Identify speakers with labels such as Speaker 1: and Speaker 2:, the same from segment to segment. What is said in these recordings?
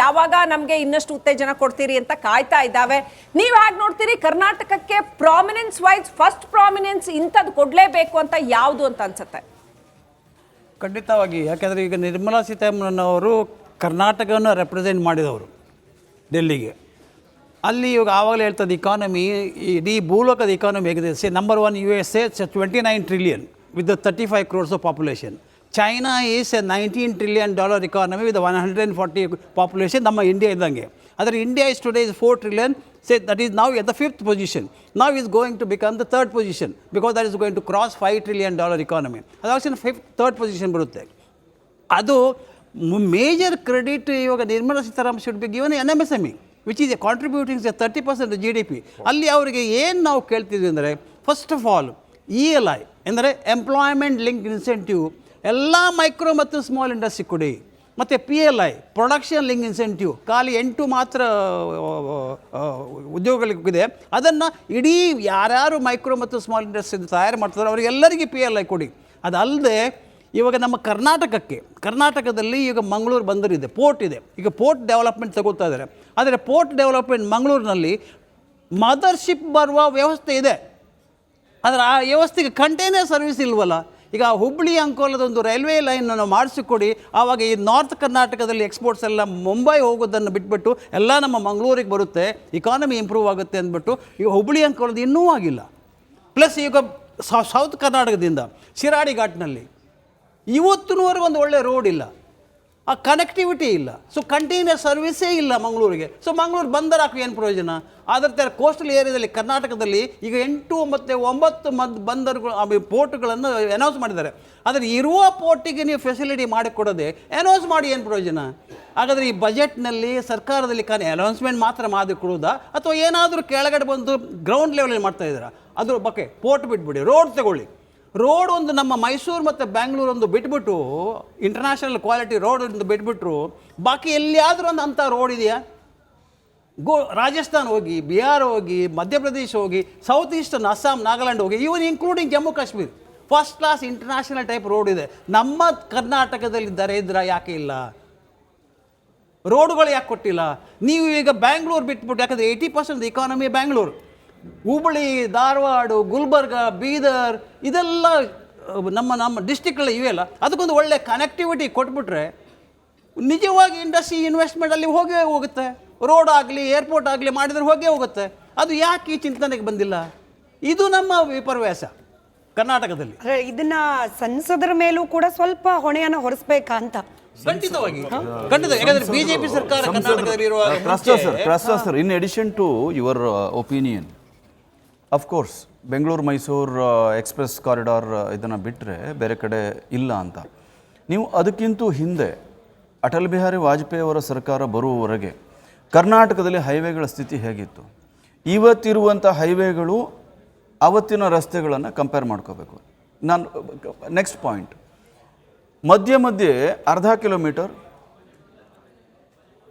Speaker 1: ಯಾವಾಗ ನಮಗೆ ಇನ್ನಷ್ಟು ಉತ್ತೇಜನ ಕೊಡ್ತೀರಿ ಅಂತ ಕಾಯ್ತಾ ಇದ್ದಾವೆ. ನೀವು ಹೇಗೆ ನೋಡ್ತೀರಿ ಕರ್ನಾಟಕಕ್ಕೆ ಪ್ರಾಮಿನೆನ್ಸ್ ವೈಸ್ ಫಸ್ಟ್ ಪ್ರಾಮಿನೆನ್ಸ್ ಇಂಥದ್ದು ಕೊಡಲೇಬೇಕು ಅಂತ ಯಾವುದು ಅಂತ ಅನ್ಸುತ್ತೆ?
Speaker 2: ಖಂಡಿತವಾಗಿ, ಯಾಕೆಂದರೆ ಈಗ ನಿರ್ಮಲಾ ಸೀತಾರಾಮನ್ ಅವರು ಕರ್ನಾಟಕವನ್ನು ರೆಪ್ರೆಸೆಂಟ್ ಮಾಡಿದವರು ಡೆಲ್ಲಿಗೆ. ಅಲ್ಲಿ ಇವಾಗ ಆವಾಗಲೇ ಹೇಳ್ತದೆ ಇಕಾನಮಿ, ಇಡೀ ಭೂಲೋಕದ ಇಕಾನಮಿ ಹೇಗಿದೆ. Number 1 USA 29 trillion with the 35 crores of population. China is a $19 trillion economy with a 140 population. ನಮ್ಮ ಇಂಡಿಯಾ ಇದ್ದಂಗೆ. ಆದರೆ India is today is 4 trillion. Say that is now at the 5th position. Now is going to become the 3rd position because that is going to cross $5 trillion economy. ಅದು 3rd position ಬರುತ್ತೆ. ಅದು major credit ಇವಾಗ Nirmala Sitharaman should be given MSME which is contributing 30% to GDP. ಅಲ್ಲಿ ಅವರಿಗೆ ಏನು ನಾವು ಕೇಳ್ತಿದ್ವಿ ಅಂದರೆ first of all ELI ಅಂದರೆ ಎಂಪ್ಲಾಯ್ಮೆಂಟ್ ಲಿಂಕ್ ಇನ್ಸೆಂಟಿವ್ ಎಲ್ಲ ಮೈಕ್ರೋ ಮತ್ತು ಸ್ಮಾಲ್ ಇಂಡಸ್ಟ್ರಿ ಕೊಡಿ. ಮತ್ತು PLI ಪ್ರೊಡಕ್ಷನ್ ಲಿಂಕ್ ಇನ್ಸೆಂಟಿವ್ ಖಾಲಿ 8 ಮಾತ್ರ ಉದ್ಯೋಗಗಳಿಗಿದೆ. ಅದನ್ನು ಇಡೀ ಯಾರ್ಯಾರು ಮೈಕ್ರೋ ಮತ್ತು ಸ್ಮಾಲ್ ಇಂಡಸ್ಟ್ರಿ ತಯಾರು ಮಾಡ್ತಾರೆ ಅವರಿಗೆಲ್ಲರಿಗೆ PLI ಕೊಡಿ. ಅದಲ್ಲದೆ ಇವಾಗ ನಮ್ಮ ಕರ್ನಾಟಕದಲ್ಲಿ ಈಗ ಮಂಗಳೂರು ಬಂದರಿದೆ, ಪೋರ್ಟ್ ಇದೆ. ಈಗ ಪೋರ್ಟ್ ಡೆವಲಪ್ಮೆಂಟ್ ತಗೋತಾ ಇದ್ದಾರೆ. ಆದರೆ ಪೋರ್ಟ್ ಡೆವಲಪ್ಮೆಂಟ್ ಮಂಗಳೂರಿನಲ್ಲಿ ಮದರ್ಶಿಪ್ ಬರುವ ವ್ಯವಸ್ಥೆ ಇದೆ. ಆದರೆ ಆ ವ್ಯವಸ್ಥೆಗೆ ಕಂಟೈನರ್ ಸರ್ವಿಸ್ ಇಲ್ವಲ್ಲ. ಈಗ ಹುಬ್ಬಳ್ಳಿ ಅಂಕೋಲದೊಂದು ರೈಲ್ವೆ ಲೈನನ್ನು ಮಾಡಿಸಿಕೊಡಿ, ಆವಾಗ ಈ ನಾರ್ತ್ ಕರ್ನಾಟಕದಲ್ಲಿ ಎಕ್ಸ್ಪೋರ್ಟ್ಸ್ ಎಲ್ಲ ಮುಂಬೈ ಹೋಗೋದನ್ನು ಬಿಟ್ಬಿಟ್ಟು ಎಲ್ಲ ನಮ್ಮ ಮಂಗಳೂರಿಗೆ ಬರುತ್ತೆ, ಇಕಾನಮಿ ಇಂಪ್ರೂವ್ ಆಗುತ್ತೆ ಅಂದ್ಬಿಟ್ಟು ಈಗ ಹುಬ್ಬಳ್ಳಿ ಅಂಕೋಲದ ಇನ್ನೂ ಆಗಿಲ್ಲ. ಪ್ಲಸ್ ಈಗ ಸೌತ್ ಕರ್ನಾಟಕದಿಂದ ಶಿರಾಡಿ ಘಾಟ್ನಲ್ಲಿ ಇವತ್ತಿನವರೆಗೆ ಒಂದು ಒಳ್ಳೆ ರೋಡ್ ಇಲ್ಲ, ಆ ಕನೆಕ್ಟಿವಿಟಿ ಇಲ್ಲ. ಸೊ ಕಂಟೈನರ್ ಸರ್ವಿಸೇ ಇಲ್ಲ ಮಂಗಳೂರಿಗೆ. ಸೊ ಮಂಗಳೂರು ಬಂದರ್ ಹಾಕಿ ಏನು ಪ್ರಯೋಜನ? ಅದರ ಕೋಸ್ಟಲ್ ಏರಿಯಾದಲ್ಲಿ ಕರ್ನಾಟಕದಲ್ಲಿ ಈಗ 8 ಮತ್ತು 9 ಬಂದರುಗಳು ಪೋರ್ಟ್ಗಳನ್ನು ಅನೌನ್ಸ್ ಮಾಡಿದ್ದಾರೆ. ಆದರೆ ಇರುವ ಪೋರ್ಟಿಗೆ ನೀವು ಫೆಸಿಲಿಟಿ ಮಾಡಿಕೊಡೋದೆ ಅನೌನ್ಸ್ ಮಾಡಿ ಏನು ಪ್ರಯೋಜನ? ಹಾಗಾದರೆ ಈ ಬಜೆಟ್ನಲ್ಲಿ ಸರ್ಕಾರದಲ್ಲಿ ಅನೌನ್ಸ್ಮೆಂಟ್ ಮಾತ್ರ ಮಾಡಿ ಕೊಡೋದಾ ಅಥವಾ ಏನಾದರೂ ಕೆಳಗಡೆ ಬಂದು ಗ್ರೌಂಡ್ ಲೆವೆಲಲ್ಲಿ ಮಾಡ್ತಾಯಿದ್ದೀರಾ? ಅದ್ರ ಬಗ್ಗೆ ಪೋರ್ಟ್ ಬಿಟ್ಬಿಡಿ, ರೋಡ್ ತಗೊಳ್ಳಿ. ರೋಡ್ ಒಂದು ನಮ್ಮ ಮೈಸೂರು ಮತ್ತು ಬ್ಯಾಂಗ್ಳೂರು ಒಂದು ಬಿಟ್ಬಿಟ್ಟು ಇಂಟರ್ನ್ಯಾಷನಲ್ ಕ್ವಾಲಿಟಿ ರೋಡ್ ಒಂದು ಬಿಟ್ಬಿಟ್ರು ಬಾಕಿ ಎಲ್ಲಿಯಾದರೂ ಒಂದು ಅಂಥ ರೋಡ್ ಇದೆಯಾ? ರಾಜಸ್ಥಾನ್ ಹೋಗಿ, ಬಿಹಾರ್ ಹೋಗಿ, ಮಧ್ಯಪ್ರದೇಶ ಹೋಗಿ, ಸೌತ್ ಈಸ್ಟರ್ನ್ ಅಸ್ಸಾಂ, ನಾಗಾಲ್ಯಾಂಡ್ ಹೋಗಿ, even including Jammu Kashmir first class international type road ಇದೆ. ನಮ್ಮ ಕರ್ನಾಟಕದಲ್ಲಿ ದರಿದ್ರ ಯಾಕೆ ಇಲ್ಲ? ರೋಡ್ಗಳು ಯಾಕೆ ಕೊಟ್ಟಿಲ್ಲ? ನೀವು ಈಗ ಬ್ಯಾಂಗ್ಳೂರು ಬಿಟ್ಬಿಟ್ಟು, ಯಾಕಂದರೆ 80% ಇಕಾನಮಿ ಬ್ಯಾಂಗ್ಳೂರು, ಹುಬ್ಬಳ್ಳಿ, ಧಾರವಾಡ, ಗುಲ್ಬರ್ಗ, ಬೀದರ್ ಇದೆಲ್ಲ ನಮ್ಮ ಡಿಸ್ಟಿಕ್ಗಳ ಇವೆಲ್ಲ, ಅದಕ್ಕೊಂದು ಒಳ್ಳೆ ಕನೆಕ್ಟಿವಿಟಿ ಕೊಟ್ಬಿಟ್ರೆ ನಿಜವಾಗಿ ಇಂಡಸ್ಟ್ರಿ ಇನ್ವೆಸ್ಟ್ಮೆಂಟ್ ಅಲ್ಲಿ ಹೋಗುತ್ತೆ. ರೋಡ್ ಆಗಲಿ ಏರ್ಪೋರ್ಟ್ ಆಗಲಿ ಮಾಡಿದರೆ ಹೋಗುತ್ತೆ. ಅದು ಯಾಕೆ ಈ ಚಿಂತನೆಗೆ ಬಂದಿಲ್ಲ? ಇದು ನಮ್ಮ ವಿಪರ್ಯಾಸ ಕರ್ನಾಟಕದಲ್ಲಿ.
Speaker 3: ಇದನ್ನ ಸಂಸದರ ಮೇಲೂ ಕೂಡ ಸ್ವಲ್ಪ ಹೊಣೆಯನ್ನು ಹೊರಿಸಬೇಕಾ ಅಂತ.
Speaker 2: ಖಂಡಿತವಾಗಿ ಯಾಕಂದ್ರೆ ಬಿಜೆಪಿ ಸರ್ಕಾರ
Speaker 4: ಕರ್ನಾಟಕದಲ್ಲಿರುವ in addition to your opinion, of course Bengaluru Mysuru express corridor ಇದನ್ನು ಬಿಟ್ಟರೆ ಬೇರೆ ಕಡೆ ಇಲ್ಲ ಅಂತ. ನೀವು ಅದಕ್ಕಿಂತ ಹಿಂದೆ ಅಟಲ್ ಬಿಹಾರಿ ವಾಜಪೇಯಿ ಅವರ ಸರ್ಕಾರ ಬರುವವರೆಗೆ ಕರ್ನಾಟಕದಲ್ಲಿ ಹೈವೇಗಳ ಸ್ಥಿತಿ ಹೇಗಿತ್ತು? ಇವತ್ತಿರುವಂಥ ಹೈವೇಗಳು ಅವತ್ತಿನ ರಸ್ತೆಗಳನ್ನು ಕಂಪೇರ್ ಮಾಡ್ಕೋಬೇಕು. ನಾನು ನೆಕ್ಸ್ಟ್ ಪಾಯಿಂಟ್, ಮಧ್ಯೆ ಅರ್ಧ ಕಿಲೋಮೀಟರ್,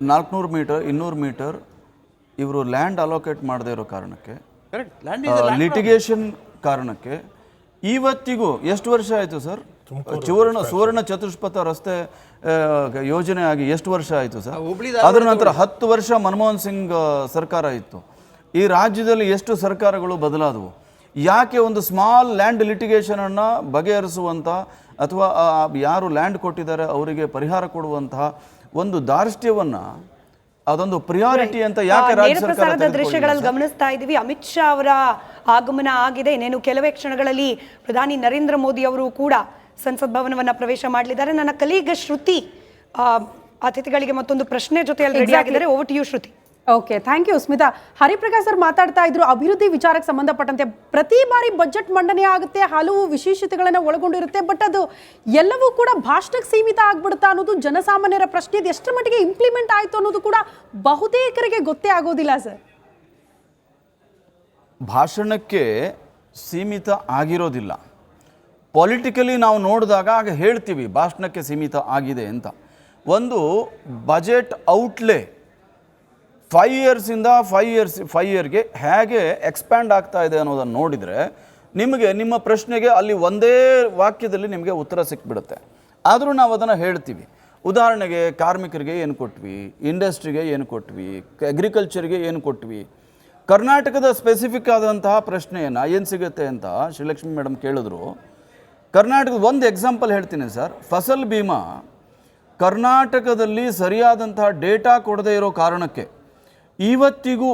Speaker 4: 400 ಮೀಟರ್, 200 ಮೀಟರ್ ಇವರು ಲ್ಯಾಂಡ್ ಅಲೋಕೇಟ್ ಮಾಡದೇ ಇರೋ ಕಾರಣಕ್ಕೆ, ಲಿಟಿಗೇಷನ್ ಕಾರಣಕ್ಕೆ ಇವತ್ತಿಗೂ ಎಷ್ಟು ವರ್ಷ ಆಯಿತು ಸರ್? ಸುವರ್ಣ ಚತುಷ್ಪಥ ರಸ್ತೆ ಯೋಜನೆ ಆಗಿ ಎಷ್ಟು ವರ್ಷ ಆಯಿತು ಸರ್? ಅದರ ನಂತರ 10 ವರ್ಷ ಮನಮೋಹನ್ ಸಿಂಗ್ ಸರ್ಕಾರ ಇತ್ತು. ಈ ರಾಜ್ಯದಲ್ಲಿ ಎಷ್ಟು ಸರ್ಕಾರಗಳು ಬದಲಾದವು? ಯಾಕೆ ಒಂದು ಸ್ಮಾಲ್ ಲ್ಯಾಂಡ್ ಲಿಟಿಗೇಷನನ್ನು ಬಗೆಹರಿಸುವಂಥ ಅಥವಾ ಯಾರು ಲ್ಯಾಂಡ್ ಕೊಟ್ಟಿದ್ದಾರೆ ಅವರಿಗೆ ಪರಿಹಾರ ಕೊಡುವಂತಹ ಒಂದು ದಾರ್ಷ್ಟ್ಯವನ್ನು, ಅದೊಂದು ಪ್ರಿಯಾರಿಟಿ ಅಂತ ಯಾಕೆ ರಾಜ್ಯ ಸರ್ಕಾರದ
Speaker 3: ದೃಶ್ಯಗಳಲ್ಲಿ ಗಮನಿಸ್ತಾ ಇದ್ದೀವಿ. ಅಮಿತ್ ಶಾ ಅವರ ಆಗಮನ ಆಗಿದೆ. ಇನ್ನೇನು ಕೆಲವೇ ಕ್ಷಣಗಳಲ್ಲಿ ಪ್ರಧಾನಿ ನರೇಂದ್ರ ಮೋದಿ ಅವರು ಕೂಡ ಸಂಸತ್ ಭವನವನ್ನ ಪ್ರವೇಶ ಮಾಡಲಿದ್ದಾರೆ. ನನ್ನ ಕಲೀಗ ಶ್ರುತಿ ಅತಿಥಿಗಳಿಗೆ ಮತ್ತೊಂದು ಪ್ರಶ್ನೆ ಜೊತೆಯಲ್ಲಿ ರೆಡಿ ಆಗಿದ್ದಾರೆ. Over to you Shruti.
Speaker 5: Okay, thank you Smita. Hariprakash sir ಮಾತಾಡ್ತಾ ಇದ್ರು ಅಭಿವೃದ್ಧಿ ವಿಚಾರಕ್ಕೆ ಸಂಬಂಧಪಟ್ಟಂತೆ ಪ್ರತಿ ಬಾರಿ ಬಜೆಟ್ ಮಂಡನೆ ಆಗುತ್ತೆ, ಹಲವು ವಿಶೇಷತೆಗಳನ್ನು ಒಳಗೊಂಡಿರುತ್ತೆ. ಬಟ್ ಅದು ಎಲ್ಲವೂ ಕೂಡ ಭಾಷಣಕ್ಕೆ ಸೀಮಿತ ಆಗ್ಬಿಡುತ್ತಾ ಅನ್ನೋದು ಜನಸಾಮಾನ್ಯರ ಪ್ರಶ್ನೆ. ಇದು ಎಷ್ಟರ ಮಟ್ಟಿಗೆ ಇಂಪ್ಲಿಮೆಂಟ್ ಆಯಿತು ಅನ್ನೋದು ಕೂಡ ಬಹುತೇಕರಿಗೆ ಗೊತ್ತೇ ಆಗೋದಿಲ್ಲ ಸರ್.
Speaker 4: ಭಾಷಣಕ್ಕೆ ಸೀಮಿತ ಆಗಿರೋದಿಲ್ಲ. ಪೊಲಿಟಿಕಲಿ ನಾವು ನೋಡಿದಾಗ ಆಗ ಹೇಳ್ತೀವಿ ಭಾಷಣಕ್ಕೆ ಸೀಮಿತ ಆಗಿದೆ ಅಂತ. ಒಂದು ಬಜೆಟ್ ಔಟ್ಲೇ 5 ಇಯರ್ಸಿಂದ 5 ಇಯರ್ಗೆ ಹೇಗೆ ಎಕ್ಸ್ಪ್ಯಾಂಡ್ ಆಗ್ತಾ ಇದೆ ಅನ್ನೋದನ್ನು ನೋಡಿದರೆ ನಿಮಗೆ ನಿಮ್ಮ ಪ್ರಶ್ನೆಗೆ ಅಲ್ಲಿ ಒಂದೇ ವಾಕ್ಯದಲ್ಲಿ ನಿಮಗೆ ಉತ್ತರ ಸಿಕ್ಬಿಡುತ್ತೆ. ಆದರೂ ನಾವು ಅದನ್ನು ಹೇಳ್ತೀವಿ. ಉದಾಹರಣೆಗೆ ಕಾರ್ಮಿಕರಿಗೆ ಏನು ಕೊಟ್ವಿ, ಇಂಡಸ್ಟ್ರಿಗೆ ಏನು ಕೊಟ್ವಿ, ಅಗ್ರಿಕಲ್ಚರ್ಗೆ ಏನು ಕೊಟ್ವಿ. ಕರ್ನಾಟಕದ ಸ್ಪೆಸಿಫಿಕ್ ಆದಂತಹ ಪ್ರಶ್ನೆಯನ್ನು ಏನು ಸಿಗುತ್ತೆ ಅಂತ ಶ್ರೀಲಕ್ಷ್ಮಿ ಮೇಡಮ್ ಕೇಳಿದ್ರು. ಕರ್ನಾಟಕದ ಒಂದು ಎಕ್ಸಾಂಪಲ್ ಹೇಳ್ತೀನಿ ಸರ್. ಫಸಲ್ ಬಿಮಾ ಕರ್ನಾಟಕದಲ್ಲಿ ಸರಿಯಾದಂತಹ ಡೇಟಾ ಕೊಡದೇ ಇರೋ ಕಾರಣಕ್ಕೆ ಇವತ್ತಿಗೂ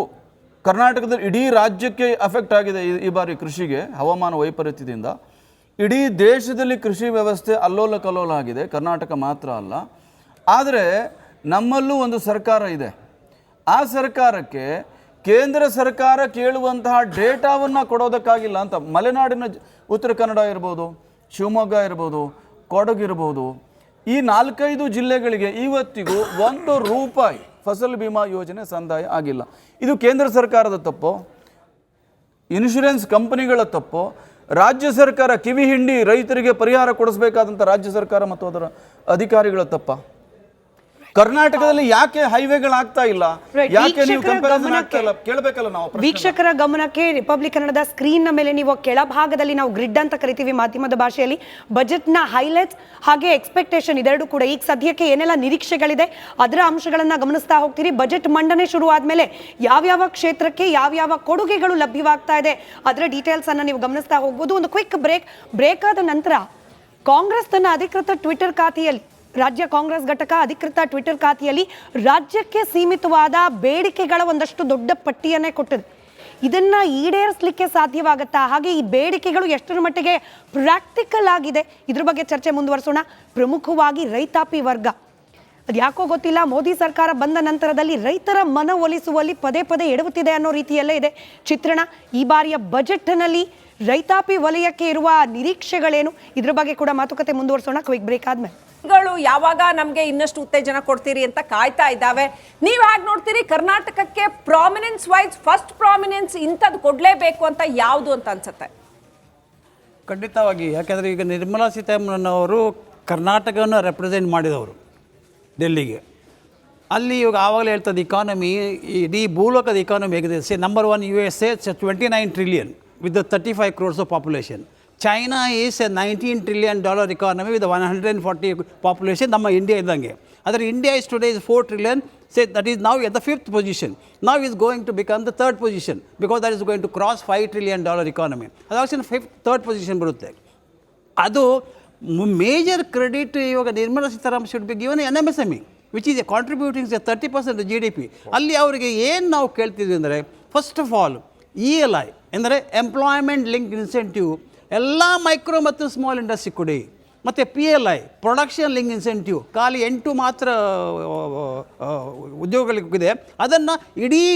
Speaker 4: ಕರ್ನಾಟಕದಲ್ಲಿ ಇಡೀ ರಾಜ್ಯಕ್ಕೆ ಅಫೆಕ್ಟ್ ಆಗಿದೆ ಈ ಬಾರಿ ಕೃಷಿಗೆ ಹವಾಮಾನ ವೈಪರೀತ್ಯದಿಂದ. ಇಡೀ ದೇಶದಲ್ಲಿ ಕೃಷಿ ವ್ಯವಸ್ಥೆ ಅಲ್ಲೋಲ ಕಲ್ಲೋಲ ಆಗಿದೆ, ಕರ್ನಾಟಕ ಮಾತ್ರ ಅಲ್ಲ. ಆದರೆ ನಮ್ಮಲ್ಲೂ ಒಂದು ಸರ್ಕಾರ ಇದೆ. ಆ ಸರ್ಕಾರಕ್ಕೆ ಕೇಂದ್ರ ಸರ್ಕಾರ ಕೇಳುವಂತಹ ಡೇಟಾವನ್ನು ಕೊಡೋದಕ್ಕಾಗಿಲ್ಲ ಅಂತ. ಮಲೆನಾಡಿನ ಉತ್ತರ ಕನ್ನಡ ಇರ್ಬೋದು, ಶಿವಮೊಗ್ಗ ಇರ್ಬೋದು, ಕೊಡಗು ಇರ್ಬೋದು, ಈ 4-5 ಜಿಲ್ಲೆಗಳಿಗೆ ಇವತ್ತಿಗೂ ₹1 ಫಸಲ್ ಬಿಮಾ ಯೋಜನೆ ಸಂದಾಯ ಆಗಿಲ್ಲ. ಇದು ಕೇಂದ್ರ ಸರ್ಕಾರದ ತಪ್ಪೋ, ಇನ್ಶೂರೆನ್ಸ್ ಕಂಪನಿಗಳ ತಪ್ಪೋ, ರಾಜ್ಯ ಸರ್ಕಾರ ಕಿವಿ ಹಿಂಡಿ ರೈತರಿಗೆ ಪರಿಹಾರ ಕೊಡಿಸಬೇಕಾದಂಥ ರಾಜ್ಯ ಸರ್ಕಾರ ಮತ್ತು ಅದರ ಅಧಿಕಾರಿಗಳ ತಪ್ಪ? ಕರ್ನಾಟಕದಲ್ಲಿ ಯಾಕೆ ಹೈವೇಗಳಾಗ್ತಾ ಇಲ್ಲ? ಯಾಕೆ ನೀವು ಕಂಪ್ಯಾರಿಸನ್ ಆಗ್ತಾ ಇಲ್ಲ? ಕೇಳಬೇಕಲ್ಲ ನಾವು.
Speaker 3: ವೀಕ್ಷಕರ ಗಮನಕ್ಕೆ ರಿಪಬ್ಲಿಕ್ ಕನ್ನಡದ ಸ್ಕ್ರೀನ್ ನ ಮೇಲೆ ನೀವು ಕೆಳಭಾಗದಲ್ಲಿ ನಾವು ಗ್ರಿಡ್ ಅಂತ ಕರಿತೀವಿ ಮಾಧ್ಯಮದ ಭಾಷೆಯಲ್ಲಿ, ಬಜೆಟ್ ನ ಹೈಲೈಟ್ಸ್ ಹಾಗೆ ಎಕ್ಸ್ಪೆಕ್ಟೇಷನ್ ಇದೆರಡು ಕೂಡ ಈಗ ಸದ್ಯಕ್ಕೆ ಏನೆಲ್ಲ ನಿರೀಕ್ಷೆಗಳಿದೆ ಅದರ ಅಂಶಗಳನ್ನ ಗಮನಿಸ್ತಾ ಹೋಗ್ತೀರಿ. ಬಜೆಟ್ ಮಂಡನೆ ಶುರು ಆದ್ಮೇಲೆ ಯಾವ್ಯಾವ ಕ್ಷೇತ್ರಕ್ಕೆ ಯಾವ್ಯಾವ ಕೊಡುಗೆಗಳು ಲಭ್ಯವಾಗ್ತಾ ಇದೆ ಅದರ ಡೀಟೇಲ್ಸ್ ಅನ್ನ ನೀವು ಗಮನಿಸ್ತಾ ಹೋಗ್ಬೋದು. ಒಂದು ಕ್ವಿಕ್ ಬ್ರೇಕ್ ಆದ ನಂತರ ಕಾಂಗ್ರೆಸ್ ತನ್ನ ಅಧಿಕೃತ ಟ್ವಿಟರ್ ಖಾತೆಯಲ್ಲಿ, ರಾಜ್ಯ ಕಾಂಗ್ರೆಸ್ ಘಟಕ ಅಧಿಕೃತ ಟ್ವಿಟರ್ ಖಾತೆಯಲ್ಲಿ ರಾಜ್ಯಕ್ಕೆ ಸೀಮಿತವಾದ ಬೇಡಿಕೆಗಳ ಒಂದಷ್ಟು ದೊಡ್ಡ ಪಟ್ಟಿಯನ್ನೇ ಕೊಟ್ಟಿದೆ. ಇದನ್ನ ಈಡೇರಿಸಲಿಕ್ಕೆ ಸಾಧ್ಯವಾಗುತ್ತಾ, ಹಾಗೆ ಈ ಬೇಡಿಕೆಗಳು ಎಷ್ಟರ ಮಟ್ಟಿಗೆ ಪ್ರಾಕ್ಟಿಕಲ್ ಆಗಿದೆ, ಇದ್ರ ಬಗ್ಗೆ ಚರ್ಚೆ ಮುಂದುವರಿಸೋಣ. ಪ್ರಮುಖವಾಗಿ ರೈತಾಪಿ ವರ್ಗ, ಅದು ಯಾಕೋ ಗೊತ್ತಿಲ್ಲ, ಮೋದಿ ಸರ್ಕಾರ ಬಂದ ನಂತರದಲ್ಲಿ ರೈತರ ಮನವೊಲಿಸುವಲ್ಲಿ ಪದೇ ಪದೇ ಎಡವುತ್ತಿದೆ ಅನ್ನೋ ರೀತಿಯಲ್ಲೇ ಇದೆ ಚಿತ್ರಣ. ಈ ಬಾರಿಯ ಬಜೆಟ್ನಲ್ಲಿ ರೈತಾಪಿ ವಲಯಕ್ಕೆ ಇರುವ ನಿರೀಕ್ಷೆಗಳೇನು, ಇದ್ರ ಬಗ್ಗೆ ಕೂಡ ಮಾತುಕತೆ ಮುಂದುವರಿಸೋಣ ಕ್ವಿಕ್ ಬ್ರೇಕ್ ಆದ್ಮೇಲೆ.
Speaker 1: ಯಾವಾಗ ನಮ್ಗೆ ಇನ್ನಷ್ಟು ಉತ್ತೇಜನ ಕೊಡ್ತೀರಿ ಅಂತ ಕಾಯ್ತಾ ಇದ್ದಾವೆ. ನೀವ್ ಹೇಗೆ ನೋಡ್ತೀರಿ ಕರ್ನಾಟಕಕ್ಕೆ ಪ್ರಾಮಿನೆನ್ಸ್ ವೈಸ್ ಫಸ್ಟ್ ಪ್ರಾಮಿನೆನ್ಸ್ ಇಂಥದ್ದು ಕೊಡ್ಲೇಬೇಕು ಅಂತ ಯಾವುದು ಅಂತ ಅನ್ಸುತ್ತೆ?
Speaker 2: ಖಂಡಿತವಾಗಿ. ಯಾಕೆಂದರೆ ಈಗ ನಿರ್ಮಲಾ ಸೀತಾರಾಮನ್ ಅವರು ಕರ್ನಾಟಕವನ್ನು ರೆಪ್ರೆಸೆಂಟ್ ಮಾಡಿದವರು ಡೆಲ್ಲಿಗೆ. ಅಲ್ಲಿ ಇವಾಗ ಆವಾಗಲೇ ಹೇಳ್ತದೆ ಇಕಾನಮಿ, ಇಡೀ ಭೂಲೋಕದ ಇಕಾನಮಿ ಹೇಗಿದೆ. Number 1 USA, 29 trillion with the 35 crores of population. China is a $19 trillion economy with a 140 population. ನಮ್ಮ ಇಂಡಿಯಾ ಇದ್ದಂಗೆ. ಆದರೆ India is today is 4 trillion. Say that is now at the 5th position. Now is going to become the 3rd position because that is going to cross $5 trillion economy. ಅದು 3rd position ಬರುತ್ತೆ. ಅದು major credit ಇವಾಗ Nirmala Sitharaman should be given MSME which is contributing 30% GDP. ಅಲ್ಲಿ ಅವರಿಗೆ ಏನು ನಾವು ಕೇಳ್ತಿದ್ವಿ ಅಂದರೆ, first of all ELI ಅಂದರೆ ಎಂಪ್ಲಾಯ್ಮೆಂಟ್ ಲಿಂಕ್ ಇನ್ಸೆಂಟಿವ್ ಎಲ್ಲ ಮೈಕ್ರೋ ಮತ್ತು ಸ್ಮಾಲ್ ಇಂಡಸ್ಟ್ರಿ ಕೊಡಿ. ಮತ್ತು PLI ಪ್ರೊಡಕ್ಷನ್ ಲಿಂಕ್ ಇನ್ಸೆಂಟಿವ್ ಖಾಲಿ 8 ಮಾತ್ರ ಉದ್ಯೋಗಗಳಿಗಿದೆ. ಅದನ್ನು ಇಡೀ